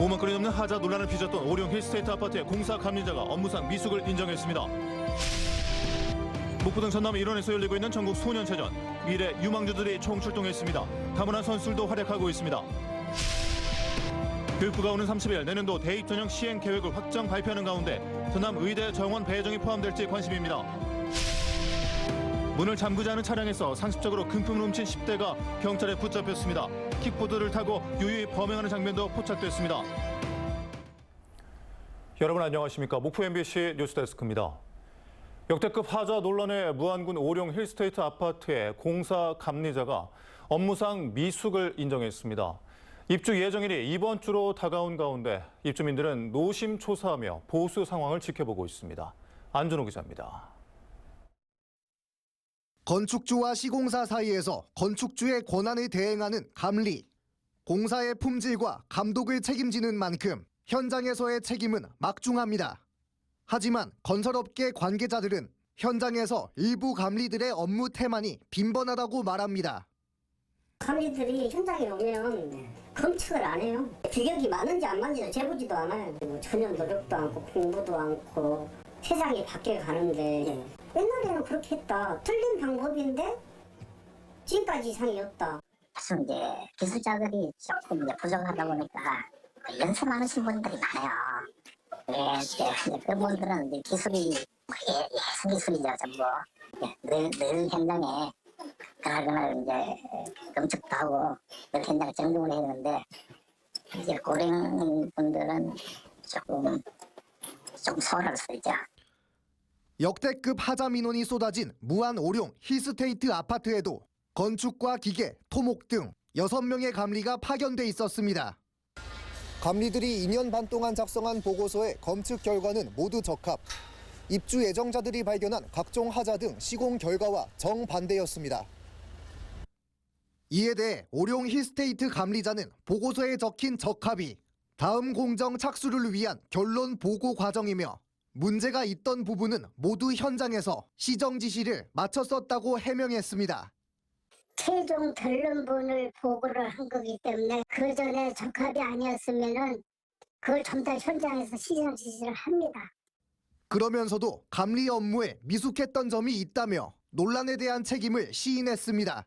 5만 건이 넘는 하자 논란을 빚었던 오령 힐스테이트 아파트의 공사 감리자가 업무상 미숙을 인정했습니다. 목포 등 전남 일원에서 열리고 있는 전국 소년체전. 미래 유망주들이 총출동했습니다. 다문화 선수들도 활약하고 있습니다. 교육부가 오는 30일 내년도 대입 전형 시행 계획을 확정 발표하는 가운데 전남 의대 정원 배정이 포함될지 관심입니다. 문을 잠그지 않은 차량에서 상습적으로 금품을 훔친 10대가 경찰에 붙잡혔습니다. 킥보드를 타고 유유히 범행하는 장면도 포착됐습니다. 여러분 안녕하십니까? 목포 MBC 뉴스데스크입니다. 역대급 하자 논란의 무안군 오령 힐스테이트 아파트의 공사 감리자가 업무상 미숙을 인정했습니다. 입주 예정일이 이번 주로 다가온 가운데 입주민들은 노심초사하며 보수 상황을 지켜보고 있습니다. 안준호 기자입니다. 건축주와 시공사 사이에서 건축주의 권한을 대행하는 감리. 공사의 품질과 감독을 책임지는 만큼 현장에서의 책임은 막중합니다. 하지만 건설업계 관계자들은 현장에서 일부 감리들의 업무 태만이 빈번하다고 말합니다. 감리들이 현장에 오면 검측을 안 해요. 규격이 맞는지 안 맞는지 재보지도 않아요. 전혀 노력도 않고 공부도 않고 세상이 바뀌어 가는데 옛날에는 그렇게 했다. 틀린 방법인데 지금까지 이상이 없다. 그래서 이제 기술자들이 조금 이제 부족하다 보니까 연세 많으신 분들이 많아요. 그분들은 이제 기술이 예술 기술이죠, 전부. 늘 현장에 그날 이제 검측도 하고 늘 현장 점검을 해야 되는데 이제 고령 분들은 조금 소홀할 수 있죠. 역대급 하자 민원이 쏟아진 무안 오령 힐스테이트 아파트에도 건축과 기계, 토목 등 6명의 감리가 파견돼 있었습니다. 감리들이 2년 반 동안 작성한 보고서의 검측 결과는 모두 적합. 입주 예정자들이 발견한 각종 하자 등 시공 결과와 정반대였습니다. 이에 대해 오령 힐스테이트 감리자는 보고서에 적힌 적합이 다음 공정 착수를 위한 결론 보고 과정이며 문제가 있던 부분은 모두 현장에서 시정 지시를 마쳤었다고 해명했습니다. 최종 결론본을 보고를 한 거기 때문에 그 전에 적합이 아니었으면은 그걸 전달 현장에서 시정 지시를 합니다. 그러면서도 감리 업무에 미숙했던 점이 있다며 논란에 대한 책임을 시인했습니다.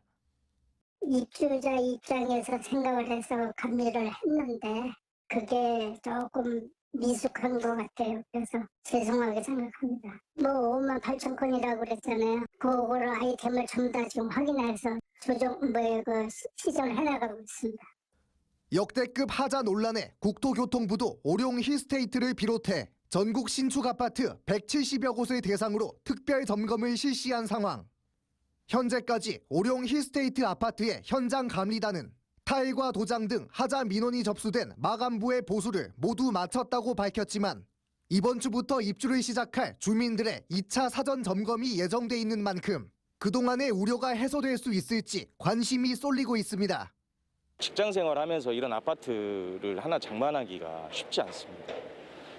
입주자 입장에서 생각을 해서 감리를 했는데 그게 조금 미숙한 것 같아요. 그래서 죄송하게 생각합니다. 5만 8천 건이라고 그랬잖아요. 그거를 아이템을 전부 다 지금 확인해서 시정을 해나가고 있습니다. 역대급 하자 논란에 국토교통부도 오령 힐스테이트를 비롯해 전국 신축 아파트 170여 곳을 대상으로 특별 점검을 실시한 상황. 현재까지 오령 힐스테이트 아파트의 현장 감리단은 타일과 도장 등 하자 민원이 접수된 마감부의 보수를 모두 마쳤다고 밝혔지만 이번 주부터 입주를 시작할 주민들의 2차 사전 점검이 예정돼 있는 만큼 그동안의 우려가 해소될 수 있을지 관심이 쏠리고 있습니다. 직장 생활하면서 이런 아파트를 하나 장만하기가 쉽지 않습니다.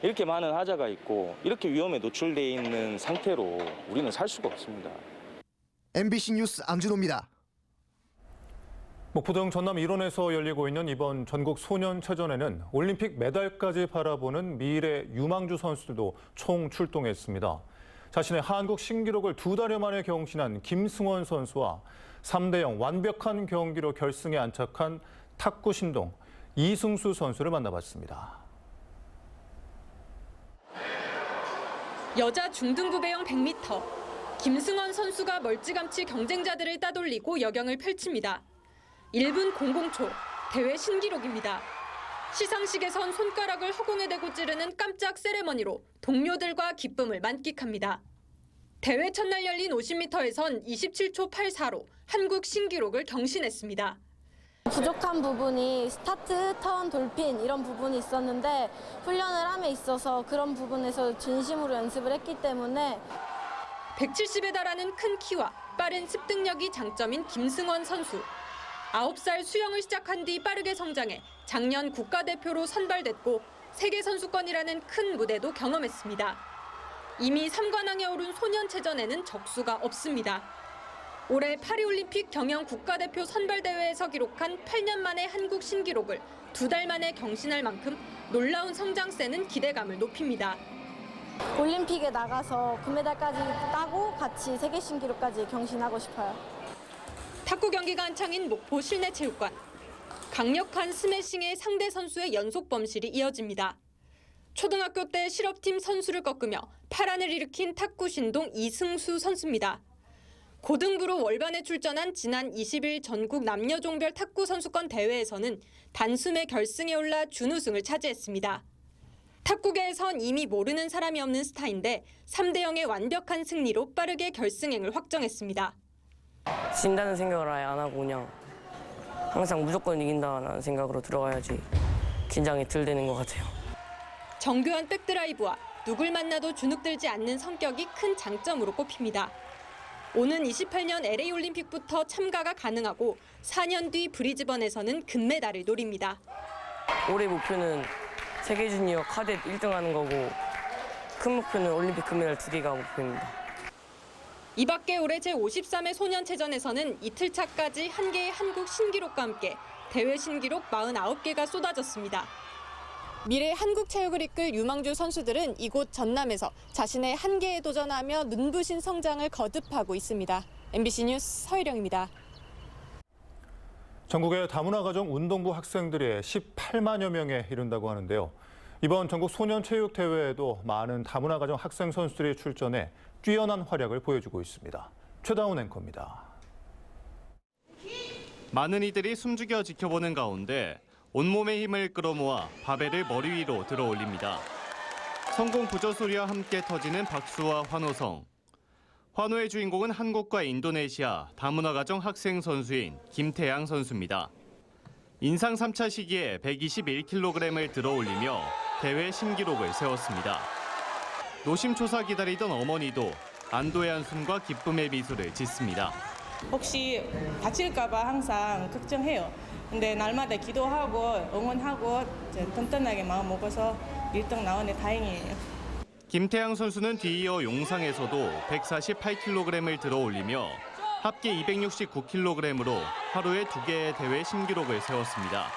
이렇게 많은 하자가 있고 이렇게 위험에 노출되어 있는 상태로 우리는 살 수가 없습니다. MBC 뉴스 안준호입니다. 목포 등 전남 일원에서 열리고 있는 이번 전국 소년체전에는 올림픽 메달까지 바라보는 미래 유망주 선수들도 총출동했습니다. 자신의 한국 신기록을 2달여 만에 경신한 김승원 선수와 3대0 완벽한 경기로 결승에 안착한 탁구 신동 이승수 선수를 만나봤습니다. 여자 중등부배영 100m. 김승원 선수가 멀찌감치 경쟁자들을 따돌리고 여경을 펼칩니다. 1분 00초, 대회 신기록입니다. 시상식에선 손가락을 허공에 대고 찌르는 깜짝 세레머니로 동료들과 기쁨을 만끽합니다. 대회 첫날 열린 50m에선 27초 84로 한국 신기록을 경신했습니다. 부족한 부분이 스타트, 턴, 돌핀 이런 부분이 있었는데 훈련을 함에 있어서 그런 부분에서 진심으로 연습을 했기 때문에 170에 달하는 큰 키와 빠른 습득력이 장점인 김승원 선수. 9살 수영을 시작한 뒤 빠르게 성장해 작년 국가대표로 선발됐고 세계선수권이라는 큰 무대도 경험했습니다. 이미 3관왕에 오른 소년체전에는 적수가 없습니다. 올해 파리올림픽 경영 국가대표 선발대회에서 기록한 8년 만의 한국 신기록을 2달 만에 경신할 만큼 놀라운 성장세는 기대감을 높입니다. 올림픽에 나가서 금메달까지 따고 같이 세계 신기록까지 경신하고 싶어요. 탁구 경기가 한창인 목포 실내체육관. 강력한 스매싱에 상대 선수의 연속 범실이 이어집니다. 초등학교 때 실업팀 선수를 꺾으며 파란을 일으킨 탁구 신동 이승수 선수입니다. 고등부로 월반에 출전한 지난 20일 전국 남녀종별 탁구 선수권 대회에서는 단숨에 결승에 올라 준우승을 차지했습니다. 탁구계에선 이미 모르는 사람이 없는 스타인데 3대0의 완벽한 승리로 빠르게 결승행을 확정했습니다. 진다는 생각을 아예 안 하고 그냥 항상 무조건 이긴다는 생각으로 들어가야지 긴장이 덜 되는 것 같아요. 정교한 백드라이브와 누굴 만나도 주눅들지 않는 성격이 큰 장점으로 꼽힙니다. 오는 28년 LA 올림픽부터 참가가 가능하고 4년 뒤 브리즈번에서는 금메달을 노립니다. 올해 목표는 세계 주니어 카뎃 1등하는 거고 큰 목표는 올림픽 금메달 2개가 목표입니다. 이 밖에 올해 제53회 소년체전에서는 이틀차까지 한 개의 한국 신기록과 함께 대회 신기록 49개가 쏟아졌습니다. 미래 한국 체육을 이끌 유망주 선수들은 이곳 전남에서 자신의 한계에 도전하며 눈부신 성장을 거듭하고 있습니다. MBC 뉴스 서희령입니다. 전국의 다문화 가정 운동부 학생들이 18만여 명에 이른다고 하는데요. 이번 전국 소년체육대회에도 많은 다문화 가정 학생 선수들이 출전해 뛰어난 활약을 보여주고 있습니다. 최다운 앵커입니다. 많은 이들이 숨죽여 지켜보는 가운데 온몸의 힘을 끌어모아 바벨을 머리 위로 들어 올립니다. 성공 부조소리와 함께 터지는 박수와 환호성. 환호의 주인공은 한국과 인도네시아 다문화 가정 학생 선수인 김태양 선수입니다. 인상 3차 시기에 121kg을 들어 올리며 대회 신기록을 세웠습니다. 노심초사 기다리던 어머니도 안도의 한숨과 기쁨의 미소를 짓습니다. 혹시 다칠까 봐 항상 걱정해요. 근데 날마다 기도하고 응원하고 든든하게 마음 먹어서 1등 나오네 다행이에요. 김태양 선수는 뒤이어 용상에서도 148kg을 들어 올리며 합계 269kg으로 하루에 2개의 대회 신기록을 세웠습니다.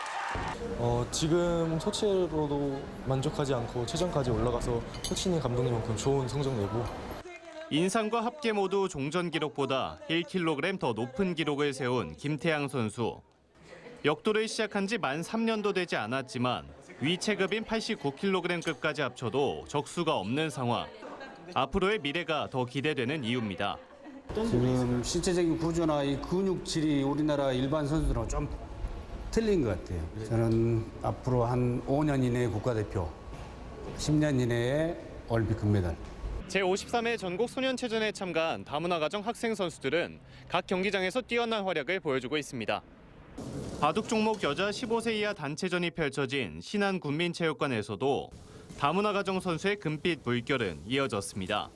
지금 소체로도 만족하지 않고 최전까지 올라가서 혁신이 감독님만큼 좋은 성적 내고 인상과 합계 모두 종전 기록보다 1kg 더 높은 기록을 세운 김태양 선수. 역도를 시작한 지 만 3년도 되지 않았지만 위체급인 89kg급까지 합쳐도 적수가 없는 상황. 앞으로의 미래가 더 기대되는 이유입니다. 지금 신체적인 구조나 이 근육질이 우리나라 일반 선수들하고 좀 틀린 것 같아요. 저는 앞으로 한 5년 이내에 국가대표, 10년 이내에 올림픽 금메달. 제53회 전국 소년체전에 참가한 다문화 가정 학생 선수들은 각 경기장에서 뛰어난 활약을 보여주고 있습니다. 바둑 종목 여자 15세 이하 단체전이 펼쳐진 신안군민체육관에서도 다문화 가정 선수의 금빛 물결은 이어졌습니다.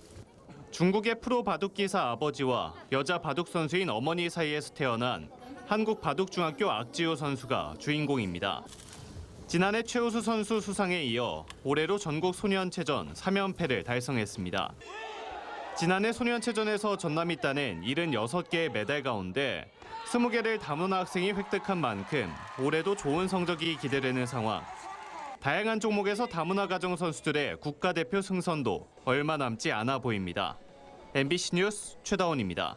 중국의 프로 바둑 기사 아버지와 여자 바둑 선수인 어머니 사이에서 태어난 한국 바둑중학교 악지우 선수가 주인공입니다. 지난해 최우수 선수 수상에 이어 올해로 전국 소년체전 3연패를 달성했습니다. 지난해 소년체전에서 전남이 따낸 76개의 메달 가운데 20개를 다문화 학생이 획득한 만큼 올해도 좋은 성적이 기대되는 상황. 다양한 종목에서 다문화 가정 선수들의 국가대표 승선도 얼마 남지 않아 보입니다. MBC 뉴스 최다원입니다.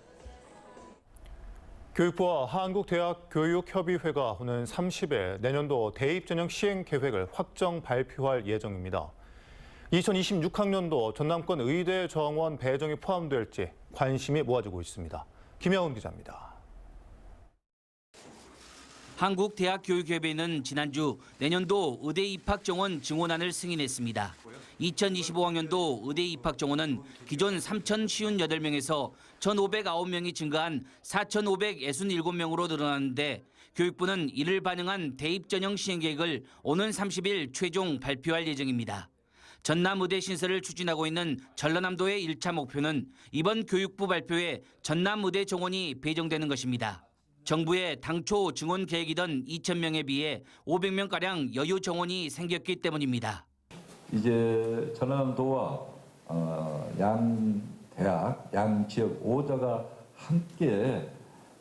교육부와 한국대학교육협의회가 오는 30일 내년도 대입전형 시행 계획을 확정 발표할 예정입니다. 2026학년도 전남권 의대 정원 배정이 포함될지 관심이 모아지고 있습니다. 김여은 기자입니다. 한국대학교육협의회는 지난주 내년도 의대 입학 정원 증원안을 승인했습니다. 2025학년도 의대 입학 정원은 기존 3,058명에서 1,509명이 증가한 4,567명으로 늘어났는데 교육부는 이를 반영한 대입 전형 시행 계획을 오는 30일 최종 발표할 예정입니다. 전남 의대 신설을 추진하고 있는 전라남도의 1차 목표는 이번 교육부 발표에 전남 의대 정원이 배정되는 것입니다. 정부의 당초 증원 계획이던 2,000명에 비해 500명가량 여유 정원이 생겼기 때문입니다. 이제 전라남도와 양 대학, 양 지역 5자가 함께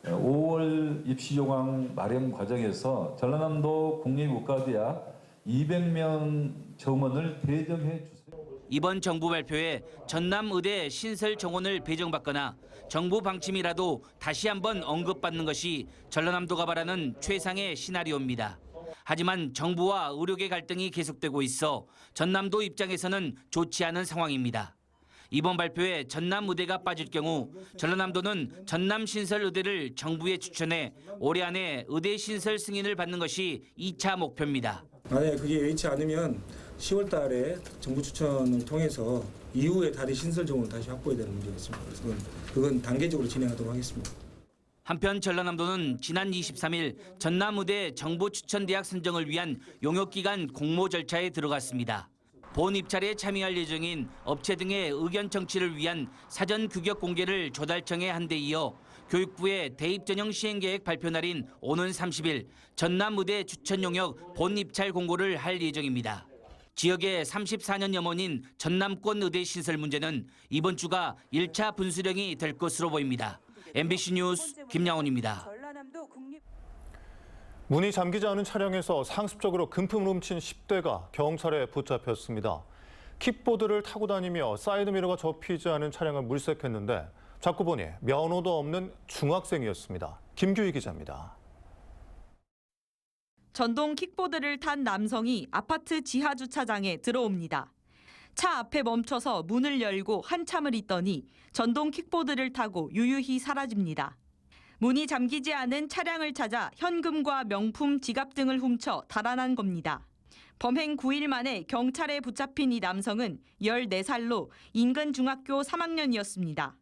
5월 입시 조항 마련 과정에서 전라남도 국립국가대학 200명 정원을 배정해 주세요. 이번 정부 발표에 전남의대 신설 정원을 배정받거나 정부 방침이라도 다시 한번 언급받는 것이 전라남도가 바라는 최상의 시나리오입니다. 하지만 정부와 의료계 갈등이 계속되고 있어 전남도 입장에서는 좋지 않은 상황입니다. 이번 발표에 전남의대가 빠질 경우 전라남도는 전남신설의대를 정부에 추천해 올해 안에 의대 신설 승인을 받는 것이 2차 목표입니다. 만약에 그게 여의치 않으면 10월 달에 정부 추천을 통해서 이후에 다리 신설 정원을 다시 확보해야 되는 문제가 있습니다. 그래서 그건 단계적으로 진행하도록 하겠습니다. 한편 전라남도는 지난 23일 전남의대 정부 추천대학 선정을 위한 용역기간 공모 절차에 들어갔습니다. 본 입찰에 참여할 예정인 업체 등의 의견 청취를 위한 사전 규격 공개를 조달청에 한 데 이어 교육부의 대입 전형 시행계획 발표 날인 오는 30일 전남의대 추천 용역 본 입찰 공고를 할 예정입니다. 지역의 34년 염원인 전남권 의대 신설 문제는 이번 주가 1차 분수령이 될 것으로 보입니다. MBC 뉴스 김양훈입니다. 문이 잠기지 않은 차량에서 상습적으로 금품을 훔친 10대가 경찰에 붙잡혔습니다. 킥보드를 타고 다니며 사이드미러가 접히지 않은 차량을 물색했는데 잡고 보니 면허도 없는 중학생이었습니다. 김규희 기자입니다. 전동 킥보드를 탄 남성이 아파트 지하 주차장에 들어옵니다. 차 앞에 멈춰서 문을 열고 한참을 있더니 전동 킥보드를 타고 유유히 사라집니다. 문이 잠기지 않은 차량을 찾아 현금과 명품, 지갑 등을 훔쳐 달아난 겁니다. 범행 9일 만에 경찰에 붙잡힌 이 남성은 14살로 인근 중학교 3학년이었습니다.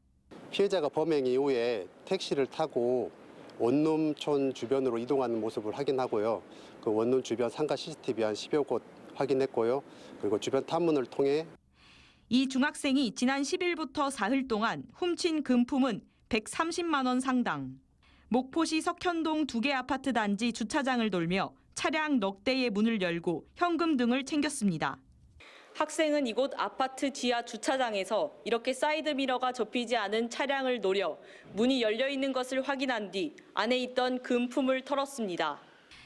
피해자가 범행 이후에 택시를 타고 원룸촌 주변으로 이동하는 모습을 확인하고요. 그 원룸 주변 상가 CCTV 한 10여 곳 확인했고요. 그리고 주변 탐문을 통해 이 중학생이 지난 10일부터 사흘 동안 훔친 금품은 130만 원 상당. 목포시 석현동 2개 아파트 단지 주차장을 돌며 차량 넉 대의 문을 열고 현금 등을 챙겼습니다. 학생은 이곳 아파트 지하 주차장에서 이렇게 사이드미러가 접히지 않은 차량을 노려 문이 열려 있는 것을 확인한 뒤 안에 있던 금품을 털었습니다.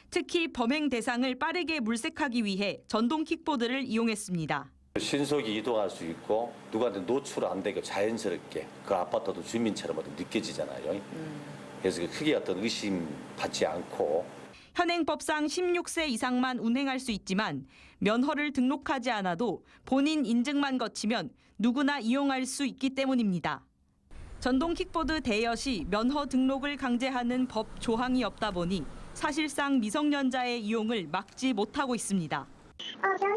특히 범행 대상을 빠르게 물색하기 위해 전동 킥보드를 이용했습니다. 신속히 이동할 수 있고 누구한테 노출 안 되게 자연스럽게 그 아파트도 주민처럼 느껴지잖아요. 그래서 크게 어떤 의심 받지 않고 현행법상 16세 이상만 운행할 수 있지만 면허를 등록하지 않아도 본인 인증만 거치면 누구나 이용할 수 있기 때문입니다. 전동 킥보드 대여 시 면허 등록을 강제하는 법 조항이 없다 보니 사실상 미성년자의 이용을 막지 못하고 있습니다. 면허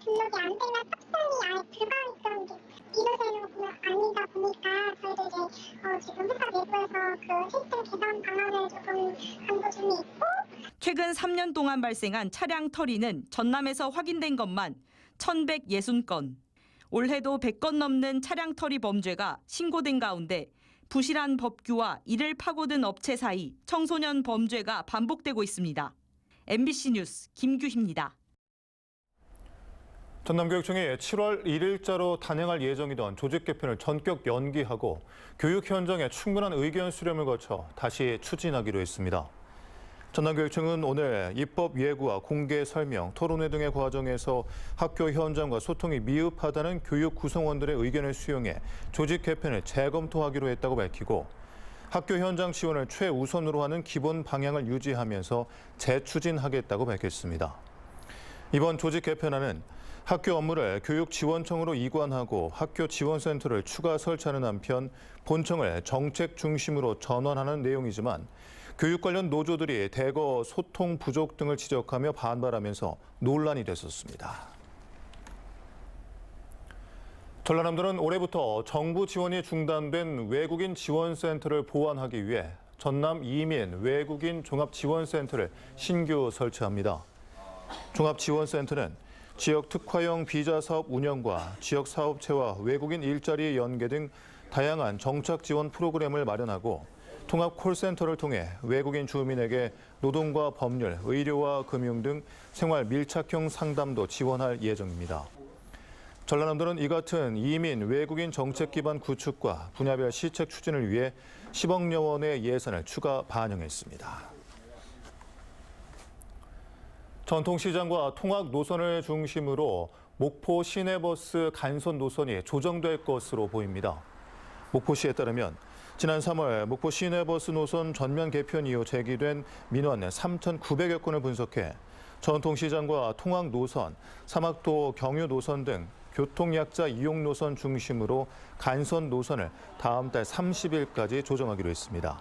등록이 안 되면 탑승이 아예 불가능한 게 이러되는 아니다 보니까 저희도 이제 지금 회사 내부에서 그 시스템 개선 방안을 조금 강도 중에 있고 최근 3년 동안 발생한 차량 털이는 전남에서 확인된 것만 1,160건. 올해도 100건 넘는 차량 털이 범죄가 신고된 가운데 부실한 법규와 이를 파고든 업체 사이 청소년 범죄가 반복되고 있습니다. MBC 뉴스 김규희입니다. 전남교육청이 7월 1일자로 단행할 예정이던 조직 개편을 전격 연기하고 교육 현장에 충분한 의견 수렴을 거쳐 다시 추진하기로 했습니다. 전남교육청은 오늘 입법 예고와 공개 설명, 토론회 등의 과정에서 학교 현장과 소통이 미흡하다는 교육 구성원들의 의견을 수용해 조직 개편을 재검토하기로 했다고 밝히고 학교 현장 지원을 최우선으로 하는 기본 방향을 유지하면서 재추진하겠다고 밝혔습니다. 이번 조직 개편안은 학교 업무를 교육지원청으로 이관하고 학교 지원센터를 추가 설치하는 한편 본청을 정책 중심으로 전환하는 내용이지만 교육 관련 노조들이 대거 소통 부족 등을 지적하며 반발하면서 논란이 됐었습니다. 전라남도는 올해부터 정부 지원이 중단된 외국인 지원센터를 보완하기 위해 전남 이민 외국인 종합지원센터를 신규 설치합니다. 종합지원센터는 지역 특화형 비자 사업 운영과 지역 사업체와 외국인 일자리 연계 등 다양한 정착 지원 프로그램을 마련하고 통합 콜센터를 통해 외국인 주민에게 노동과 법률, 의료와 금융 등 생활 밀착형 상담도 지원할 예정입니다. 전라남도는 이 같은 이민, 외국인 정책 기반 구축과 분야별 시책 추진을 위해 10억여 원의 예산을 추가 반영했습니다. 전통시장과 통학 노선을 중심으로 목포 시내버스 간선 노선이 조정될 것으로 보입니다. 목포시에 따르면 지난 3월 목포 시내버스 노선 전면 개편 이후 제기된 민원 3,900여 건을 분석해 전통시장과 통학 노선, 사막도 경유 노선 등 교통약자 이용 노선 중심으로 간선 노선을 다음 달 30일까지 조정하기로 했습니다.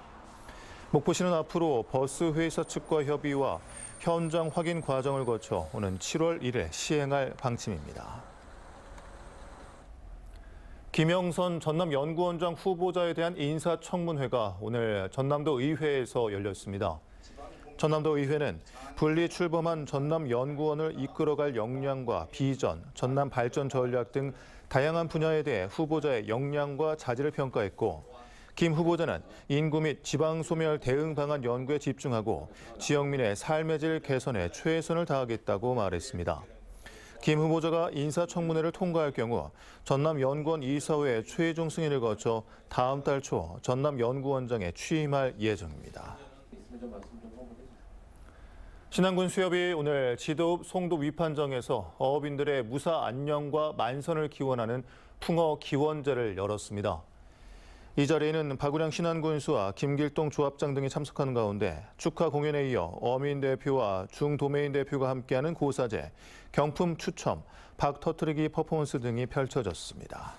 목포시는 앞으로 버스 회사 측과 협의와 현장 확인 과정을 거쳐 오는 7월 1일 시행할 방침입니다. 김영선 전남연구원장 후보자에 대한 인사청문회가 오늘 전남도 의회에서 열렸습니다. 전남도 의회는 분리 출범한 전남연구원을 이끌어갈 역량과 비전, 전남 발전 전략 등 다양한 분야에 대해 후보자의 역량과 자질을 평가했고, 김 후보자는 인구 및 지방 소멸 대응 방안 연구에 집중하고 지역민의 삶의 질 개선에 최선을 다하겠다고 말했습니다. 김 후보자가 인사청문회를 통과할 경우 전남연구원 이사회 최종 승인을 거쳐 다음 달 초 전남연구원장에 취임할 예정입니다. 신안군 수협이 오늘 지도읍 송도 위판정에서 어업인들의 무사 안녕과 만선을 기원하는 풍어 기원제를 열었습니다. 이 자리에는 박우량 신안군수와 김길동 조합장 등이 참석하는 가운데 축하 공연에 이어 어민 대표와 중도매인 대표가 함께하는 고사제, 경품 추첨, 박 터트리기 퍼포먼스 등이 펼쳐졌습니다.